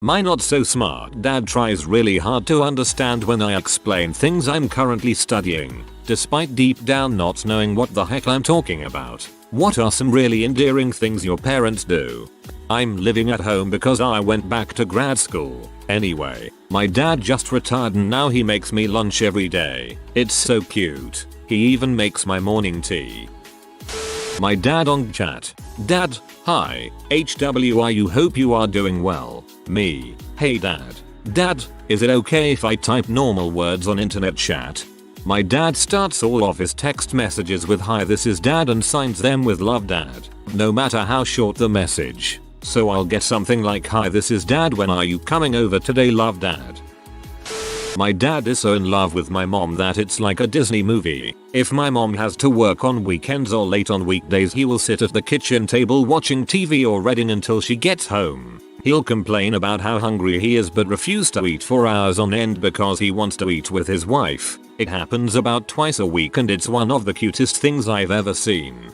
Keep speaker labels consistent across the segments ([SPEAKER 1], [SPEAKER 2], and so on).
[SPEAKER 1] My not so smart dad tries really hard to understand when I explain things I'm currently studying, despite deep down not knowing what the heck I'm talking about. What are some really endearing things your parents do? I'm living at home because I went back to grad school. Anyway, my dad just retired and now he makes me lunch every day. It's so cute. He even makes my morning tea. My dad on chat. Dad, hi, HWI, hope you are doing well. Me, hey dad. Dad, is it okay if I type normal words on internet chat? My dad starts all of his text messages with hi this is dad and signs them with love dad, no matter how short the message. So I'll get something like hi this is dad, when are you coming over today, love dad. My dad is so in love with my mom that it's like a Disney movie. If my mom has to work on weekends or late on weekdays, he will sit at the kitchen table watching TV or reading until she gets home. He'll complain about how hungry he is but refuse to eat for hours on end because he wants to eat with his wife. It happens about twice a week and it's one of the cutest things I've ever seen.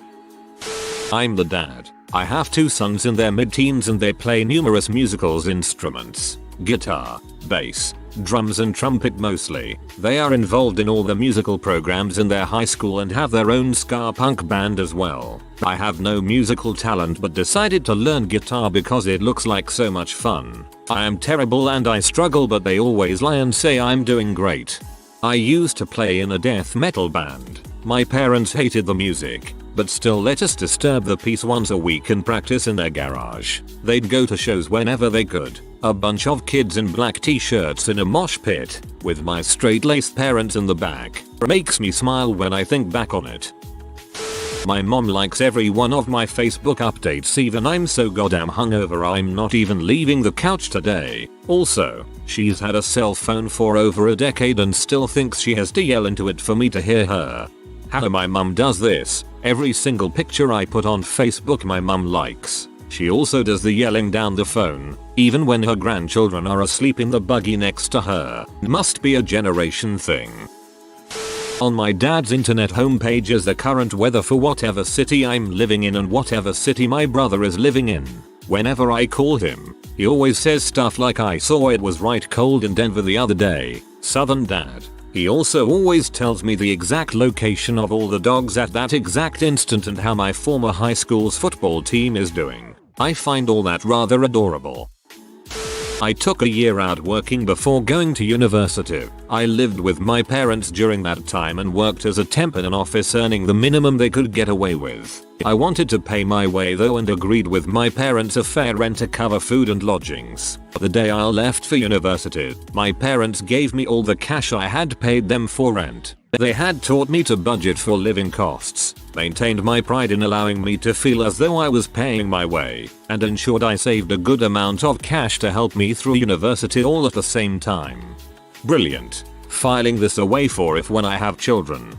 [SPEAKER 1] I'm the dad. I have 2 sons in their mid-teens and they play numerous musical instruments. Guitar, bass, drums and trumpet mostly. They are involved in all the musical programs in their high school and have their own ska punk band as well. I have no musical talent but decided to learn guitar because it looks like so much fun. I am terrible and I struggle but they always lie and say I'm doing great. I used to play in a death metal band. My parents hated the music, but still let us disturb the peace once a week and practice in their garage. They'd go to shows whenever they could. A bunch of kids in black t-shirts in a mosh pit, with my straight-laced parents in the back. Makes me smile when I think back on it. My mom likes every one of my Facebook updates even I'm so goddamn hungover I'm not even leaving the couch today. Also, she's had a cell phone for over a decade and still thinks she has to yell into it for me to hear her. How my mum does this. Every single picture I put on Facebook my mum likes. She also does the yelling down the phone, even when her grandchildren are asleep in the buggy next to her. Must be a generation thing. On my dad's internet homepage is the current weather for whatever city I'm living in and whatever city my brother is living in. Whenever I call him, he always says stuff like I saw it was right cold in Denver the other day. Southern dad. He also always tells me the exact location of all the dogs at that exact instant and how my former high school's football team is doing. I find all that rather adorable. I took a year out working before going to university. I lived with my parents during that time and worked as a temp in an office earning the minimum they could get away with. I wanted to pay my way though and agreed with my parents a fair rent to cover food and lodgings. The day I left for university, my parents gave me all the cash I had paid them for rent. They had taught me to budget for living costs, maintained my pride in allowing me to feel as though I was paying my way, and ensured I saved a good amount of cash to help me through university all at the same time. Brilliant. Filing this away for if when I have children.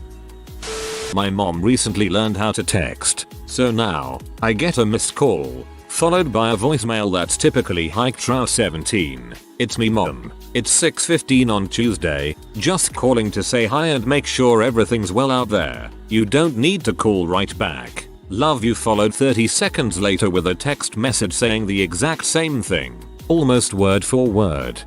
[SPEAKER 1] My mom recently learned how to text, so now I get a missed call, followed by a voicemail that's typically HikeTrow17. It's me mom. It's 6:15 on Tuesday, just calling to say hi and make sure everything's well out there. You don't need to call right back. Love you, followed 30 seconds later with a text message saying the exact same thing, almost word for word.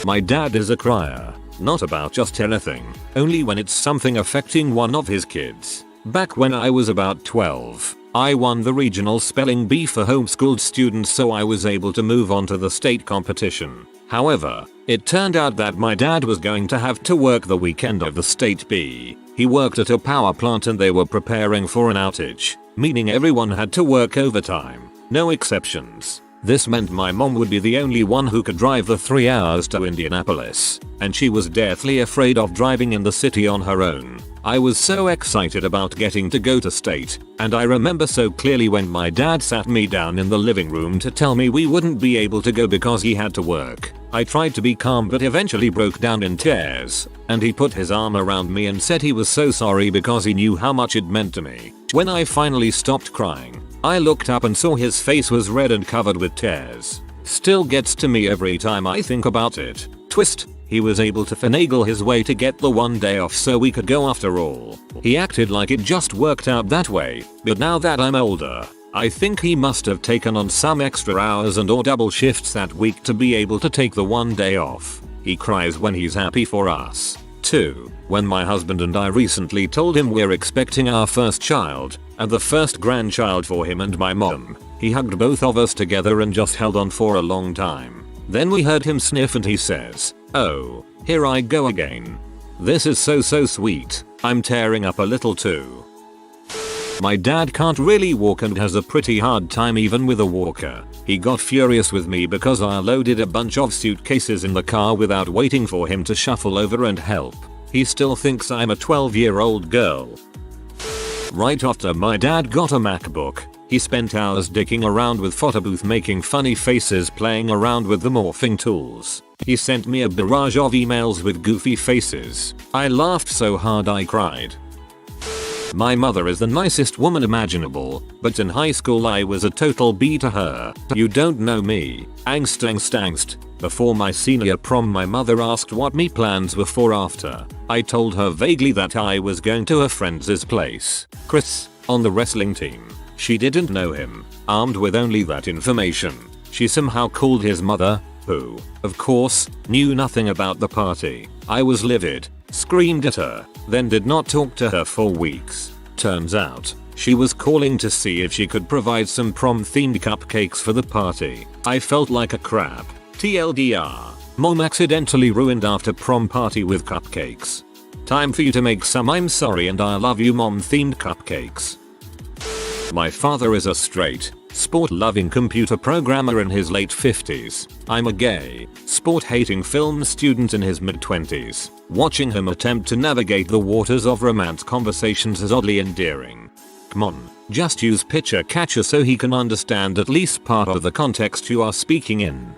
[SPEAKER 1] My dad is a crier, not about just anything, only when it's something affecting one of his kids. Back when I was about 12, I won the regional spelling bee for homeschooled students, so I was able to move on to the state competition. However, it turned out that my dad was going to have to work the weekend of the state bee. He worked at a power plant and they were preparing for an outage, meaning everyone had to work overtime, no exceptions. This meant my mom would be the only one who could drive the 3 hours to Indianapolis, and she was deathly afraid of driving in the city on her own. I was so excited about getting to go to state, and I remember so clearly when my dad sat me down in the living room to tell me we wouldn't be able to go because he had to work. I tried to be calm but eventually broke down in tears, and he put his arm around me and said he was so sorry because he knew how much it meant to me. When I finally stopped crying, I looked up and saw his face was red and covered with tears. Still gets to me every time I think about it. Twist. He was able to finagle his way to get the one day off so we could go after all. He acted like it just worked out that way, but now that I'm older, I think he must have taken on some extra hours and or double shifts that week to be able to take the one day off. He cries when he's happy for us. 2. When my husband and I recently told him we're expecting our first child, and the first grandchild for him and my mom, he hugged both of us together and just held on for a long time. Then we heard him sniff and he says, "Oh, here I go again." This is so sweet. I'm tearing up a little too. My dad can't really walk and has a pretty hard time even with a walker. He got furious with me because I loaded a bunch of suitcases in the car without waiting for him to shuffle over and help. He still thinks I'm a 12-year-old girl. Right after my dad got a MacBook, he spent hours dicking around with Photobooth making funny faces playing around with the morphing tools. He sent me a barrage of emails with goofy faces. I laughed so hard I cried. My mother is the nicest woman imaginable, but in high school I was a total B to her. You don't know me. Angst. Before my senior prom my mother asked what me plans were for after. I told her vaguely that I was going to a friend's place, Chris, on the wrestling team. She didn't know him. Armed with only that information, she somehow called his mother, who, of course, knew nothing about the party. I was livid, screamed at her, then did not talk to her for weeks. Turns out, she was calling to see if she could provide some prom-themed cupcakes for the party. I felt like a crap. TLDR. Mom accidentally ruined after prom party with cupcakes. Time for you to make some I'm sorry and I love you mom-themed cupcakes. My father is a straight, sport-loving computer programmer in his late 50s. I'm a gay, sport-hating film student in his mid-20s. Watching him attempt to navigate the waters of romance conversations is oddly endearing. Come on, just use picture catcher so he can understand at least part of the context you are speaking in.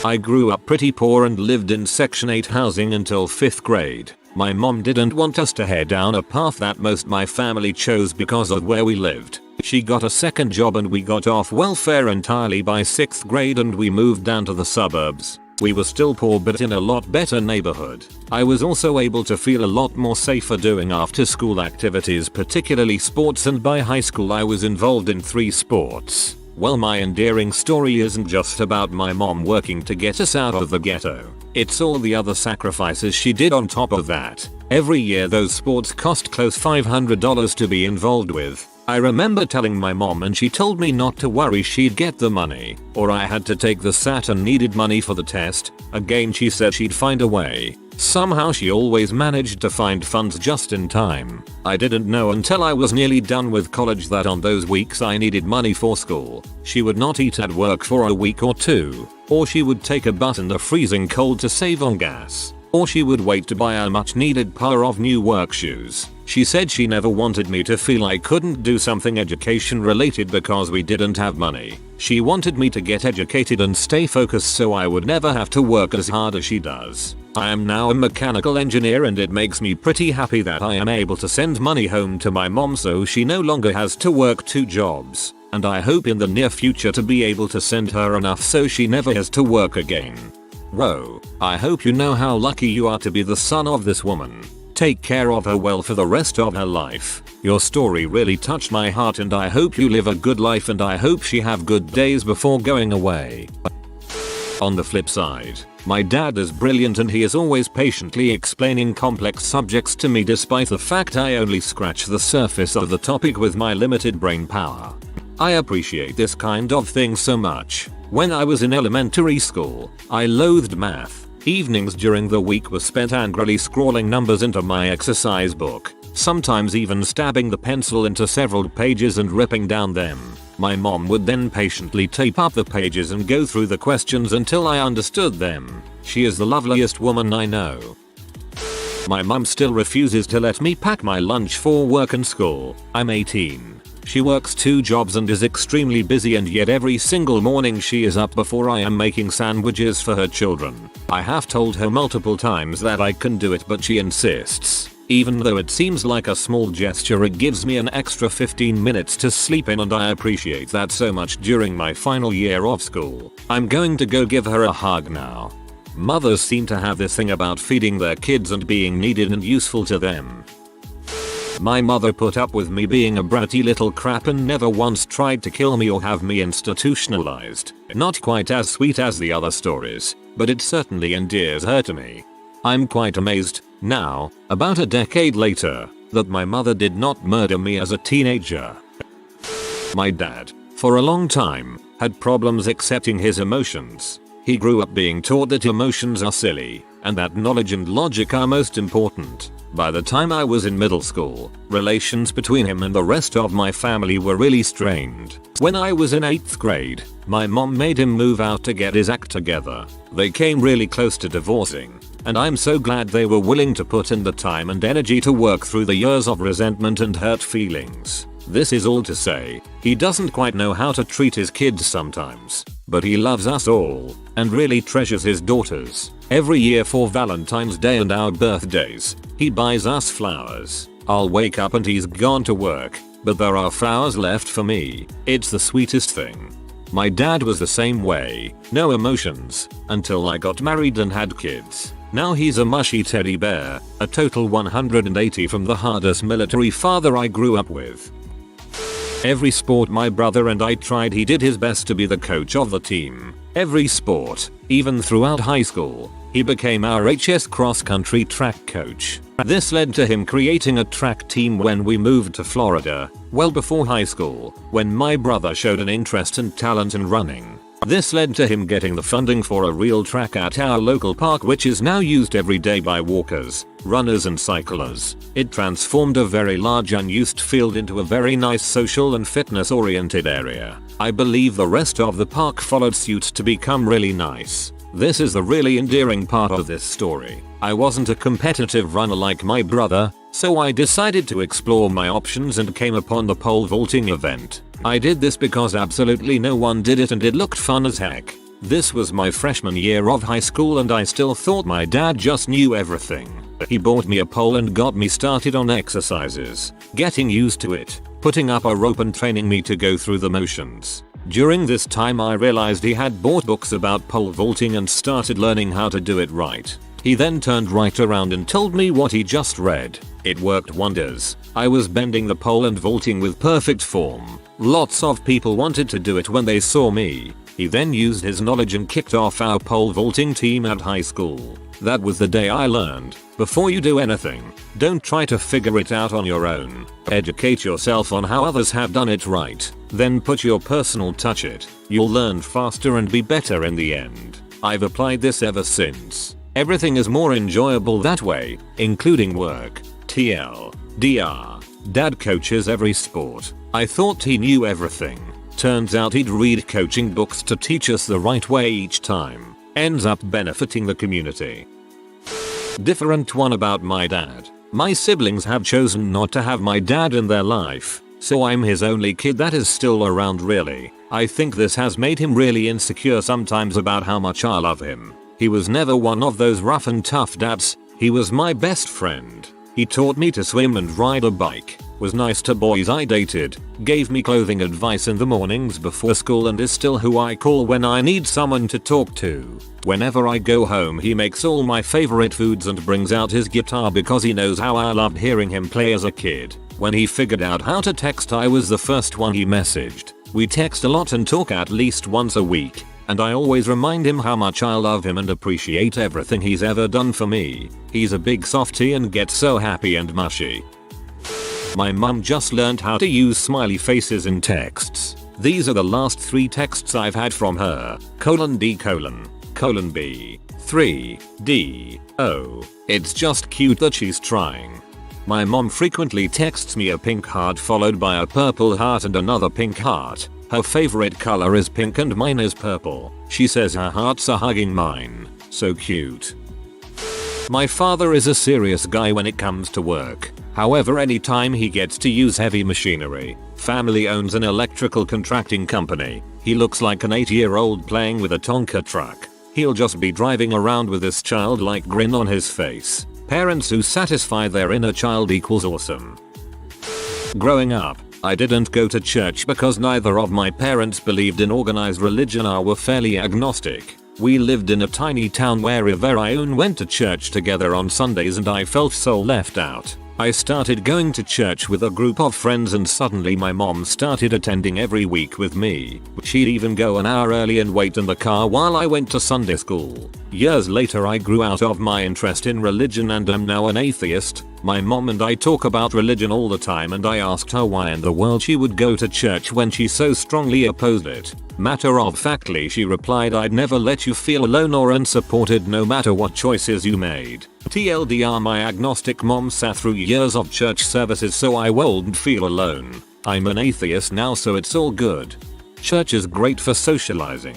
[SPEAKER 1] I grew up pretty poor and lived in Section 8 housing until 5th grade. My mom didn't want us to head down a path that most my family chose because of where we lived. She got a second job and we got off welfare entirely by 6th grade and we moved down to the suburbs. We were still poor but in a lot better neighborhood. I was also able to feel a lot more safer doing after school activities, particularly sports, and by high school I was involved in 3 sports. Well, my endearing story isn't just about my mom working to get us out of the ghetto. It's all the other sacrifices she did on top of that. Every year those sports cost close $500 to be involved with. I remember telling my mom and she told me not to worry, she'd get the money, or I had to take the SAT and needed money for the test. Again she said she'd find a way. Somehow she always managed to find funds just in time. I didn't know until I was nearly done with college that on those weeks I needed money for school, she would not eat at work for a week or 2, or she would take a bus in the freezing cold to save on gas, or she would wait to buy a much needed pair of new work shoes. She said she never wanted me to feel I couldn't do something education related because we didn't have money. She wanted me to get educated and stay focused so I would never have to work as hard as she does. I am now a mechanical engineer and it makes me pretty happy that I am able to send money home to my mom so she no longer has to work 2 jobs. And I hope in the near future to be able to send her enough so she never has to work again. Bro, I hope you know how lucky you are to be the son of this woman. Take care of her well for the rest of her life. Your story really touched my heart and I hope you live a good life and I hope she have good days before going away. On the flip side, my dad is brilliant and he is always patiently explaining complex subjects to me despite the fact I only scratch the surface of the topic with my limited brain power. I appreciate this kind of thing so much. When I was in elementary school, I loathed math. Evenings during the week were spent angrily scrawling numbers into my exercise book, sometimes even stabbing the pencil into several pages and ripping down them. My mom would then patiently tape up the pages and go through the questions until I understood them. She is the loveliest woman I know. My mom still refuses to let me pack my lunch for work and school. I'm 18. She works 2 jobs and is extremely busy, and yet every single morning she is up before I am making sandwiches for her children. I have told her multiple times that I can do it but she insists. Even though it seems like a small gesture, it gives me an extra 15 minutes to sleep in and I appreciate that so much during my final year of school. I'm going to go give her a hug now. Mothers seem to have this thing about feeding their kids and being needed and useful to them. My mother put up with me being a bratty little crap and never once tried to kill me or have me institutionalized. Not quite as sweet as the other stories, but it certainly endears her to me. I'm quite amazed, now, about a decade later, that my mother did not murder me as a teenager. My dad, for a long time, had problems accepting his emotions. He grew up being taught that emotions are silly, and that knowledge and logic are most important. By the time I was in middle school, relations between him and the rest of my family were really strained. When I was in 8th grade, my mom made him move out to get his act together. They came really close to divorcing, and I'm so glad they were willing to put in the time and energy to work through the years of resentment and hurt feelings. This is all to say, he doesn't quite know how to treat his kids sometimes, but he loves us all, and really treasures his daughters. Every year for Valentine's Day and our birthdays, he buys us flowers. I'll wake up and he's gone to work, but there are flowers left for me. It's the sweetest thing. My dad was the same way, no emotions, until I got married and had kids. Now he's a mushy teddy bear, a total 180 from the hardest military father I grew up with. Every sport my brother and I tried, he did his best to be the coach of the team. Every sport, even throughout high school, he became our HS cross-country track coach. This led to him creating a track team when we moved to Florida, well before high school, when my brother showed an interest and talent in running. This led to him getting the funding for a real track at our local park, which is now used every day by walkers, runners and cyclers. It transformed a very large unused field into a very nice social and fitness oriented area. I believe the rest of the park followed suit to become really nice. This is the really endearing part of this story. I wasn't a competitive runner like my brother, so I decided to explore my options and came upon the pole vaulting event. I did this because absolutely no one did it and it looked fun as heck. This was my freshman year of high school and I still thought my dad just knew everything. He bought me a pole and got me started on exercises, getting used to it, putting up a rope and training me to go through the motions. During this time I realized he had bought books about pole vaulting and started learning how to do it right. He then turned right around and told me what he just read. It worked wonders. I was bending the pole and vaulting with perfect form. Lots of people wanted to do it when they saw me. He then used his knowledge and kicked off our pole vaulting team at high school. That was the day I learned, before you do anything, don't try to figure it out on your own. Educate yourself on how others have done it right, then put your personal touch it. You'll learn faster and be better in the end. I've applied this ever since. Everything is more enjoyable that way, including work. TL. DR. Dad coaches every sport. I thought he knew everything. Turns out he'd read coaching books to teach us the right way each time. Ends up benefiting the community. Different one about my dad. My siblings have chosen not to have my dad in their life, so I'm his only kid that is still around really. I think this has made him really insecure sometimes about how much I love him. He was never one of those rough and tough dads. He was my best friend. He taught me to swim and ride a bike, was nice to boys I dated, gave me clothing advice in the mornings before school and is still who I call when I need someone to talk to. Whenever I go home he makes all my favorite foods and brings out his guitar because he knows how I loved hearing him play as a kid. When he figured out how to text I was the first one he messaged. We text a lot and talk at least once a week. And I always remind him how much I love him and appreciate everything he's ever done for me. He's a big softie and gets so happy and mushy. My mum just learned how to use smiley faces in texts. These are the last 3 texts I've had from her. :D:::B 3 D O. It's just cute that she's trying. My mom frequently texts me a pink heart followed by a purple heart and another pink heart. Her favorite color is pink and mine is purple. She says her hearts are hugging mine. So cute. My father is a serious guy when it comes to work. However, anytime he gets to use heavy machinery, family owns an electrical contracting company. He looks like an 8-year-old playing with a Tonka truck. He'll just be driving around with this childlike grin on his face. Parents who satisfy their inner child equals awesome. Growing up, I didn't go to church because neither of my parents believed in organized religion or were fairly agnostic. We lived in a tiny town where everyone went to church together on Sundays and I felt so left out. I started going to church with a group of friends and suddenly my mom started attending every week with me. She'd even go an hour early and wait in the car while I went to Sunday school. Years later I grew out of my interest in religion and am now an atheist. My mom and I talk about religion all the time and I asked her why in the world she would go to church when she so strongly opposed it. Matter of factly she replied, I'd never let you feel alone or unsupported no matter what choices you made. TLDR, my agnostic mom sat through years of church services so I wouldn't feel alone. I'm an atheist now so it's all good. Church is great for socializing.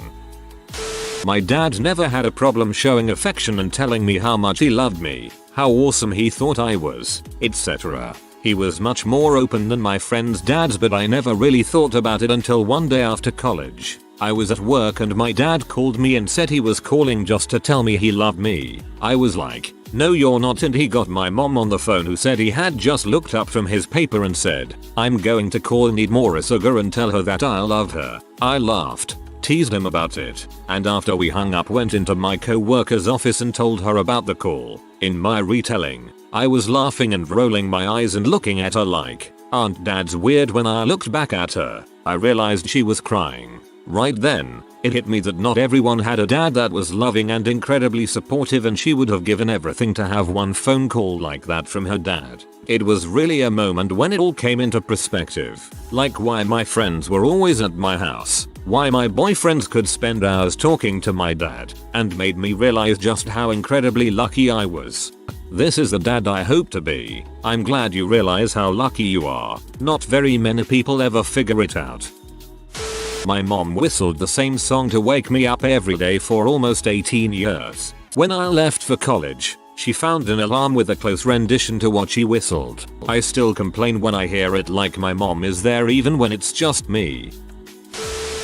[SPEAKER 1] My dad never had a problem showing affection and telling me how much he loved me, how awesome he thought I was, etc. He was much more open than my friends' dads, but I never really thought about it until one day after college. I was at work and my dad called me and said he was calling just to tell me he loved me. I was like, no you're not, and he got my mom on the phone who said he had just looked up from his paper and said, I'm going to call Needmore Sugar and tell her that I love her. I laughed, teased him about it, and after we hung up went into my co-worker's office and told her about the call. In my retelling, I was laughing and rolling my eyes and looking at her like, aren't dads weird? When I looked back at her, I realized she was crying. Right then, it hit me that not everyone had a dad that was loving and incredibly supportive, and she would have given everything to have one phone call like that from her dad. It was really a moment when it all came into perspective, like why my friends were always at my house, why my boyfriends could spend hours talking to my dad, and made me realize just how incredibly lucky I was. This is the dad I hope to be. I'm glad you realize how lucky you are. Not very many people ever figure it out. My mom whistled the same song to wake me up every day for almost 18 years. When I left for college, she found an alarm with a close rendition to what she whistled. I still complain when I hear it, like my mom is there even when it's just me.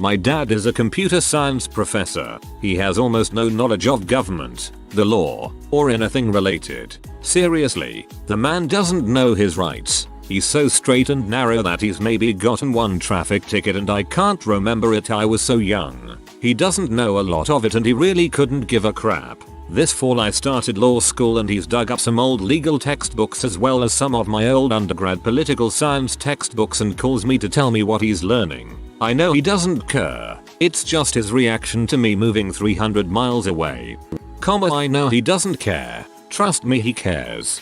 [SPEAKER 1] My dad is a computer science professor. He has almost no knowledge of government, the law, or anything related. Seriously, the man doesn't know his rights. He's so straight and narrow that he's maybe gotten one traffic ticket and I can't remember it, I was so young. He doesn't know a lot of it and he really couldn't give a crap. This fall I started law school and he's dug up some old legal textbooks as well as some of my old undergrad political science textbooks and calls me to tell me what he's learning. I know he doesn't care. It's just his reaction to me moving 300 miles away. I know he doesn't care. Trust me, he cares.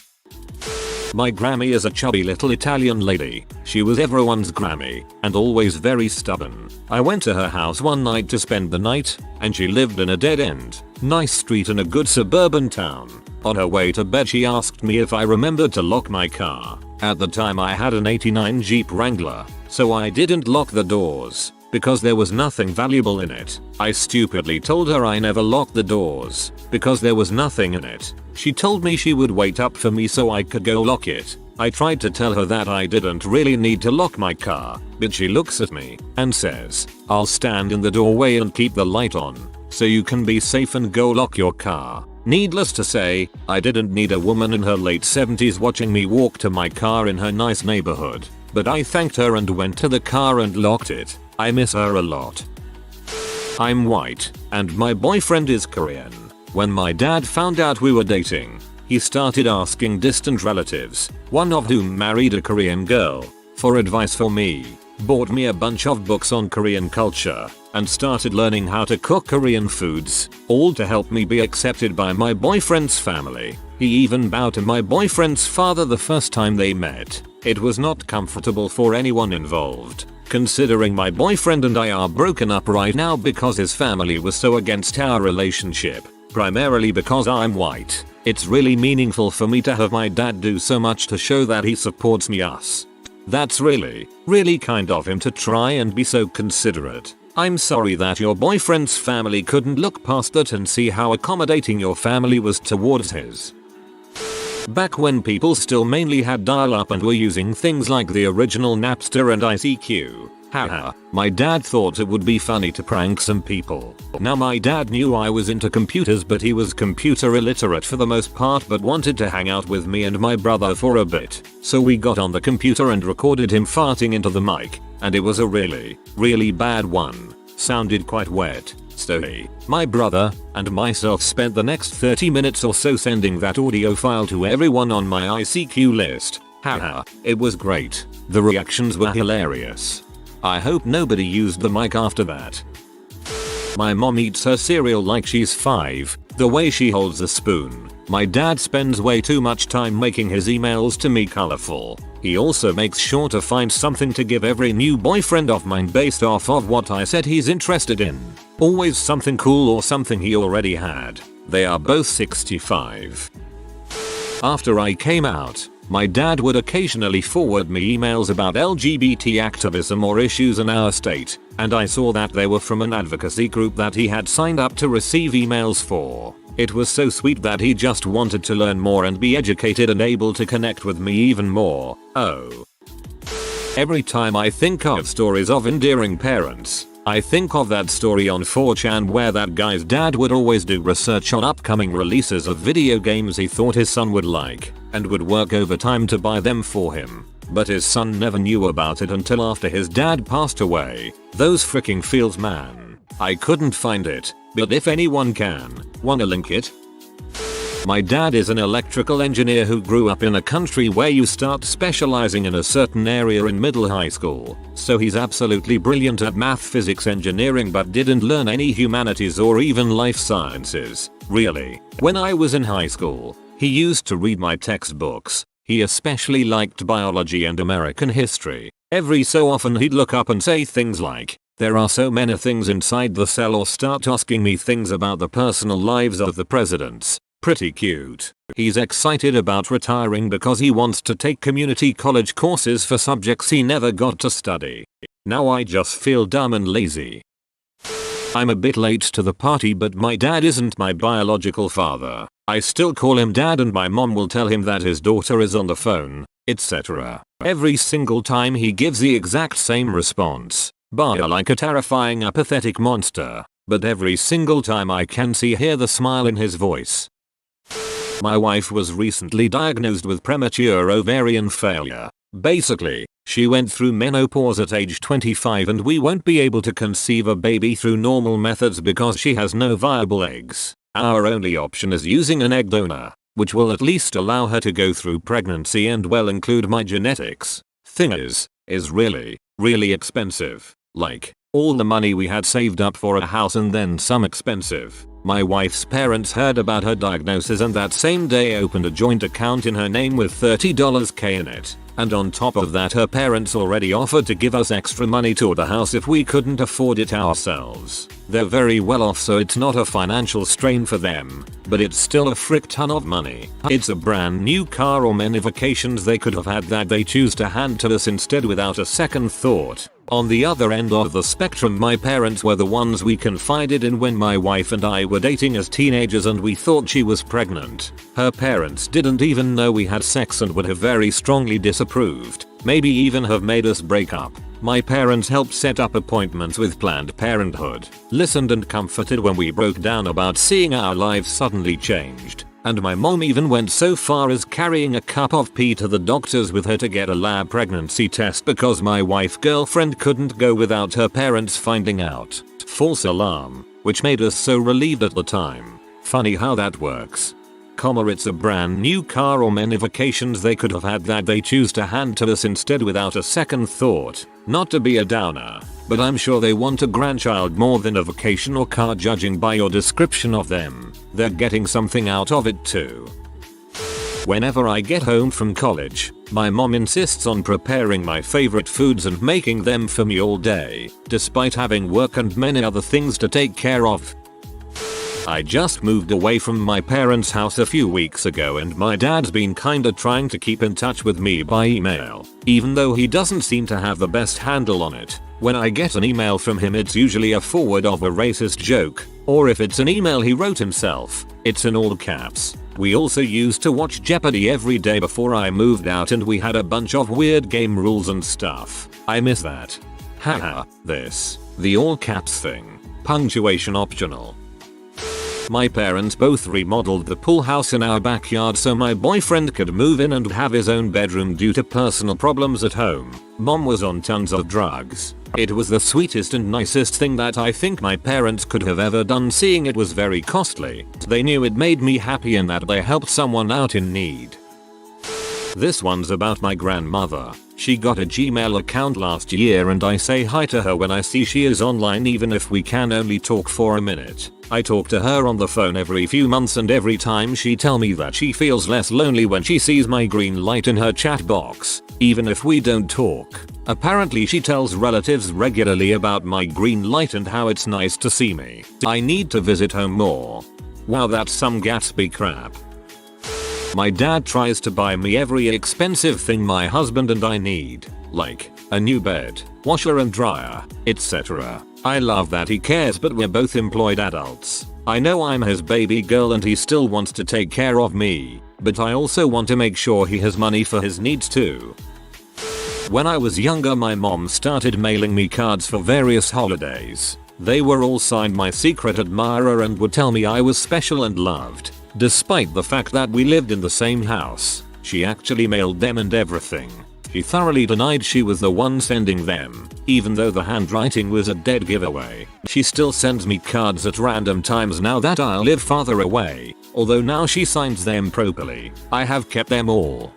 [SPEAKER 1] My Grammy is a chubby little Italian lady. She was everyone's Grammy and always very stubborn. I went to her house one night to spend the night and she lived in a dead end, nice street in a good suburban town. On her way to bed she asked me if I remembered to lock my car. At the time I had an '89 Jeep Wrangler, so I didn't lock the doors because there was nothing valuable in it. I stupidly told her I never locked the doors because there was nothing in it. She told me she would wait up for me so I could go lock it. I tried to tell her that I didn't really need to lock my car, but she looks at me and says, I'll stand in the doorway and keep the light on so you can be safe and go lock your car. Needless to say, I didn't need a woman in her late 70s watching me walk to my car in her nice neighborhood, but I thanked her and went to the car and locked it. I miss her a lot. I'm white, and my boyfriend is Korean. When my dad found out we were dating, he started asking distant relatives, one of whom married a Korean girl, for advice for me, bought me a bunch of books on Korean culture, and started learning how to cook Korean foods, all to help me be accepted by my boyfriend's family. He even bowed to my boyfriend's father the first time they met. It was not comfortable for anyone involved, considering my boyfriend and I are broken up right now because his family was so against our relationship, primarily because I'm white. It's really meaningful for me to have my dad do so much to show that he supports us. That's really kind of him to try and be so considerate. I'm sorry that your boyfriend's family couldn't look past that and see how accommodating your family was towards his. Back when people still mainly had dial-up and were using things like the original Napster and ICQ. Haha, my dad thought it would be funny to prank some people. Now my dad knew I was into computers, but he was computer illiterate for the most part, but wanted to hang out with me and my brother for a bit. So we got on the computer and recorded him farting into the mic, and it was a really bad one. Sounded quite wet. So he, my brother, and myself spent the next 30 minutes or so sending that audio file to everyone on my ICQ list. Haha, it was great. The reactions were hilarious. I hope nobody used the mic after that. My mom eats her cereal like she's 5, the way she holds a spoon. My dad spends way too much time making his emails to me colorful. He also makes sure to find something to give every new boyfriend of mine based off of what I said he's interested in. Always something cool or something he already had. They are both 65. After I came out, my dad would occasionally forward me emails about LGBT activism or issues in our state, and I saw that they were from an advocacy group that he had signed up to receive emails for. It was so sweet that he just wanted to learn more and be educated and able to connect with me even more. Oh. Every time I think of stories of endearing parents, I think of that story on 4chan where that guy's dad would always do research on upcoming releases of video games he thought his son would like, and would work overtime to buy them for him. But his son never knew about it until after his dad passed away. Those freaking feels, man. I couldn't find it, but if anyone can, wanna link it? My dad is an electrical engineer who grew up in a country where you start specializing in a certain area in middle high school, so he's absolutely brilliant at math, physics, engineering, but didn't learn any humanities or even life sciences. Really. When I was in high school, he used to read my textbooks. He especially liked biology and American history. Every so often he'd look up and say things like, "There are so many things inside the cell," or start asking me things about the personal lives of the presidents. Pretty cute. He's excited about retiring because he wants to take community college courses for subjects he never got to study. Now I just feel dumb and lazy. I'm a bit late to the party, but my dad isn't my biological father. I still call him dad, and my mom will tell him that his daughter is on the phone, etc. Every single time he gives the exact same response. Bar like a terrifying apathetic monster. But every single time I can hear the smile in his voice. My wife was recently diagnosed with premature ovarian failure. Basically, she went through menopause at age 25 and we won't be able to conceive a baby through normal methods because she has no viable eggs. Our only option is using an egg donor, which will at least allow her to go through pregnancy and well include my genetics. Thing is really, really expensive. Like, all the money we had saved up for a house and then some expensive. My wife's parents heard about her diagnosis and that same day opened a joint account in her name with $30K in it. And on top of that, her parents already offered to give us extra money toward the house if we couldn't afford it ourselves. They're very well off, so it's not a financial strain for them, but it's still a frick ton of money. It's a brand new car or many vacations they could have had that they choose to hand to us instead without a second thought. On the other end of the spectrum, my parents were the ones we confided in when my wife and I were dating as teenagers and we thought she was pregnant. Her parents didn't even know we had sex and would have very strongly disapproved, maybe even have made us break up. My parents helped set up appointments with Planned Parenthood, listened and comforted when we broke down about seeing our lives suddenly changed. And my mom even went so far as carrying a cup of pee to the doctors with her to get a lab pregnancy test because my wife's girlfriend couldn't go without her parents finding out. False alarm, which made us so relieved at the time. Funny how that works. It's a brand new car or many vacations they could have had that they choose to hand to us instead without a second thought. Not to be a downer, but I'm sure they want a grandchild more than a vacation or car judging by your description of them. They're getting something out of it too. Whenever I get home from college, my mom insists on preparing my favorite foods and making them for me all day, despite having work and many other things to take care of. I just moved away from my parents' house a few weeks ago and my dad's been kinda trying to keep in touch with me by email, even though he doesn't seem to have the best handle on it. When I get an email from him, it's usually a forward of a racist joke, or if it's an email he wrote himself, it's in all caps. We also used to watch Jeopardy every day before I moved out and we had a bunch of weird game rules and stuff. I miss that. Haha, the all caps thing. Punctuation optional. My parents both remodeled the pool house in our backyard so my boyfriend could move in and have his own bedroom due to personal problems at home. Mom was on tons of drugs. It was the sweetest and nicest thing that I think my parents could have ever done, seeing it was very costly. They knew it made me happy and that they helped someone out in need. This one's about my grandmother. She got a Gmail account last year and I say hi to her when I see she is online, even if we can only talk for a minute. I talk to her on the phone every few months and every time she tell me that she feels less lonely when she sees my green light in her chat box, even if we don't talk. Apparently she tells relatives regularly about my green light and how it's nice to see me. I need to visit home more. Wow, that's some Gatsby crap. My dad tries to buy me every expensive thing my husband and I need, like a new bed, washer and dryer, etc. I love that he cares, but we're both employed adults. I know I'm his baby girl and he still wants to take care of me, but I also want to make sure he has money for his needs too. When I was younger, my mom started mailing me cards for various holidays. They were all signed "My Secret Admirer" and would tell me I was special and loved. Despite the fact that we lived in the same house, she actually mailed them and everything. She thoroughly denied she was the one sending them, even though the handwriting was a dead giveaway. She still sends me cards at random times now that I live farther away, although now she signs them properly. I have kept them all.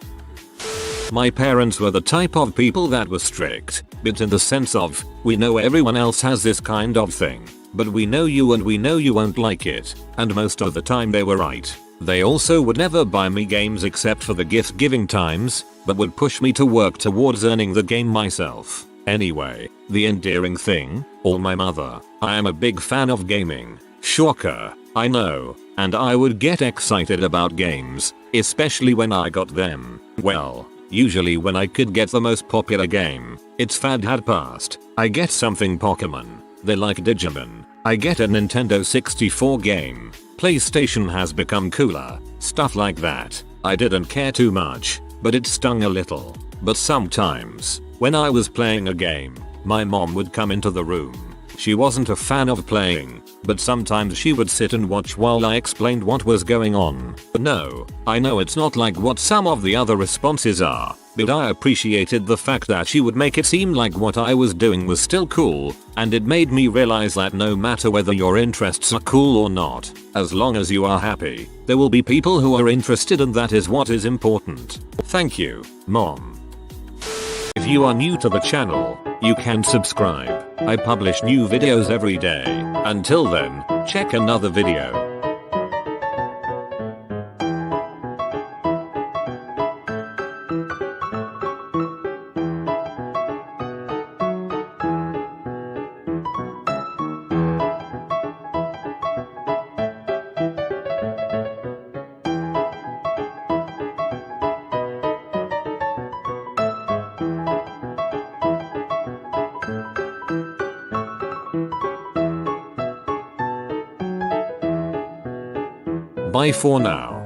[SPEAKER 1] My parents were the type of people that were strict, but in the sense of, we know everyone else has this kind of thing, but we know you and we know you won't like it, and most of the time they were right. They also would never buy me games except for the gift giving times, but would push me to work towards earning the game myself. Anyway, the endearing thing, or my mother. I am a big fan of gaming. Shocker, I know, and I would get excited about games, especially when I got them. Well, usually when I could get the most popular game. Its fad had passed. I get something Pokemon. They like Digimon. I get a Nintendo 64 game. PlayStation has become cooler. Stuff like that. I didn't care too much, but it stung a little. But sometimes, when I was playing a game, my mom would come into the room. She wasn't a fan of playing, but sometimes she would sit and watch while I explained what was going on. No, I know it's not like what some of the other responses are, but I appreciated the fact that she would make it seem like what I was doing was still cool, and it made me realize that no matter whether your interests are cool or not, as long as you are happy, there will be people who are interested, and that is what is important. Thank you, Mom. If you are new to the channel, you can subscribe. I publish new videos every day. Until then, check another video. Bye for now.